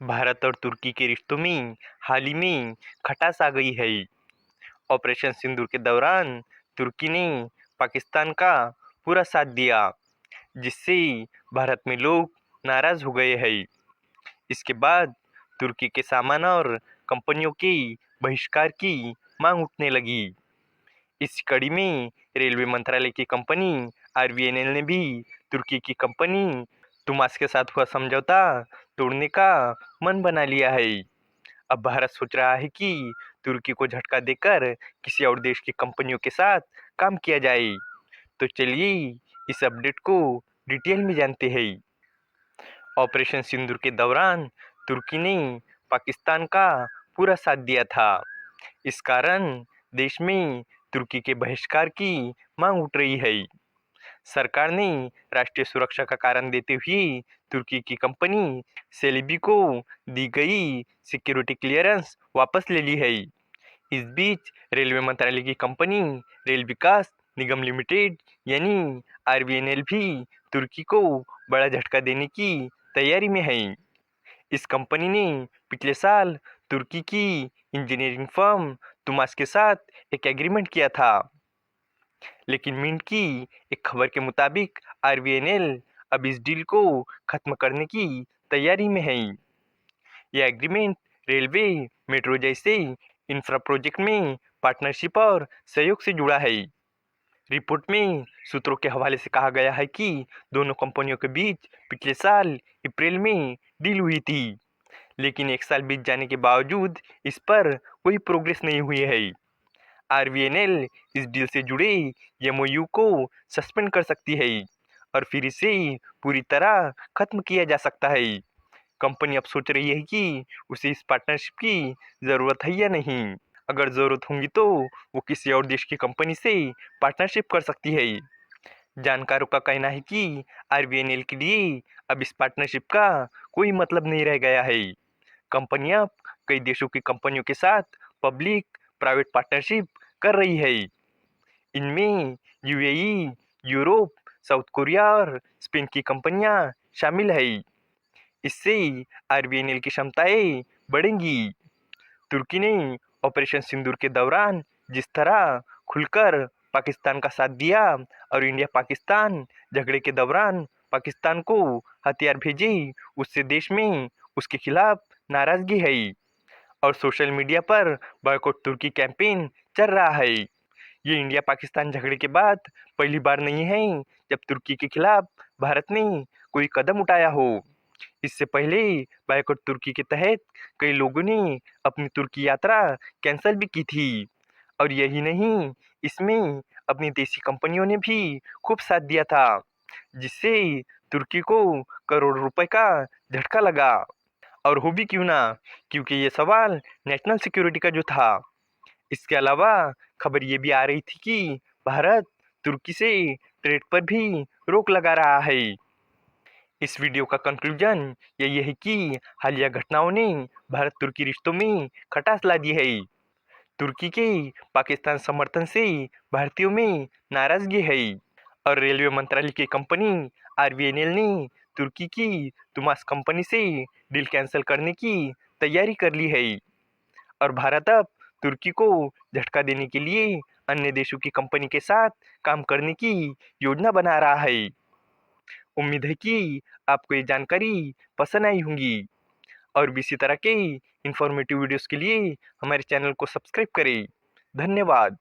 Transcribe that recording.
भारत और तुर्की के रिश्तों में हाल ही में खटास आ गई है। ऑपरेशन सिंदूर के दौरान तुर्की ने पाकिस्तान का पूरा साथ दिया, जिससे भारत में लोग नाराज हो गए हैं। इसके बाद तुर्की के सामान और कंपनियों के बहिष्कार की मांग उठने लगी। इस कड़ी में रेलवे मंत्रालय की कंपनी आरवीएनएल ने भी तुर्की की कंपनी तुमास के साथ हुआ समझौता तोड़ने का मन बना लिया है। अब भारत सोच रहा है कि तुर्की को झटका देकर किसी और देश की कंपनियों के साथ काम किया जाए। तो चलिए इस अपडेट को डिटेल में जानते हैं। ऑपरेशन सिंदूर के दौरान तुर्की ने पाकिस्तान का पूरा साथ दिया था। इस कारण देश में तुर्की के बहिष्कार की मांग उठ रही है। सरकार ने राष्ट्रीय सुरक्षा का कारण देते हुए तुर्की की कंपनी सेलिबी को दी गई सिक्योरिटी क्लियरेंस वापस ले ली है। इस बीच रेलवे मंत्रालय की कंपनी रेल विकास निगम लिमिटेड यानी आरवीएनएल भी तुर्की को बड़ा झटका देने की तैयारी में है। इस कंपनी ने पिछले साल तुर्की की इंजीनियरिंग फर्म तुमास के साथ एक एग्रीमेंट किया था, लेकिन मिंट की एक खबर के मुताबिक आरवीएनएल अब इस डील को खत्म करने की तैयारी में है। यह एग्रीमेंट रेलवे, मेट्रो जैसे इंफ्रा प्रोजेक्ट में पार्टनरशिप और सहयोग से जुड़ा है। रिपोर्ट में सूत्रों के हवाले से कहा गया है कि दोनों कंपनियों के बीच पिछले साल अप्रैल में डील हुई थी, लेकिन एक साल बीत जाने के बावजूद इस पर कोई प्रोग्रेस नहीं हुई है। आरवीएनएल इस डील से जुड़े एमओयू को सस्पेंड कर सकती है और फिर इसे पूरी तरह खत्म किया जा सकता है। कंपनी अब सोच रही है कि उसे इस पार्टनरशिप की ज़रूरत है या नहीं। अगर ज़रूरत होगी तो वो किसी और देश की कंपनी से पार्टनरशिप कर सकती है। जानकारों का कहना है कि आरवीएनएल के लिए अब इस पार्टनरशिप का कोई मतलब नहीं रह गया है। कंपनी अब कई देशों की कंपनियों के साथ पब्लिक प्राइवेट पार्टनरशिप कर रही है। इनमें यूएई, यूरोप, साउथ कोरिया और स्पेन की कंपनियां शामिल है। इससे आरबीएनएल की क्षमताएं बढ़ेंगी। तुर्की ने ऑपरेशन सिंदूर के दौरान जिस तरह खुलकर पाकिस्तान का साथ दिया और इंडिया पाकिस्तान झगड़े के दौरान पाकिस्तान को हथियार भेजे, उससे देश में उसके खिलाफ नाराजगी है और सोशल मीडिया पर बॉयकॉट तुर्की कैंपेन चल रहा है। ये इंडिया पाकिस्तान झगड़े के बाद पहली बार नहीं है जब तुर्की के खिलाफ भारत ने कोई कदम उठाया हो। इससे पहले बायकॉट तुर्की के तहत कई लोगों ने अपनी तुर्की यात्रा कैंसिल भी की थी। और यही नहीं, इसमें अपनी देसी कंपनियों ने भी खूब साथ दिया था, जिससे तुर्की को करोड़ों रुपए का झटका लगा। और हो भी क्यों ना, क्योंकि ये सवाल नेशनल सिक्योरिटी का जो था। इसके अलावा खबर ये भी आ रही थी कि भारत तुर्की से ट्रेड पर भी रोक लगा रहा है। इस वीडियो का कंक्लूजन यही है कि हालिया घटनाओं ने भारत तुर्की रिश्तों में खटास ला दी है। तुर्की के पाकिस्तान समर्थन से भारतीयों में नाराजगी है और रेलवे मंत्रालय की कंपनी आरवीएनएल ने तुर्की की तुमास कंपनी से डील कैंसिल करने की तैयारी कर ली है और भारत अब तुर्की को झटका देने के लिए अन्य देशों की कंपनी के साथ काम करने की योजना बना रहा है। उम्मीद है कि आपको ये जानकारी पसंद आई होंगी और भी इसी तरह के इंफॉर्मेटिव वीडियोस के लिए हमारे चैनल को सब्सक्राइब करें। धन्यवाद।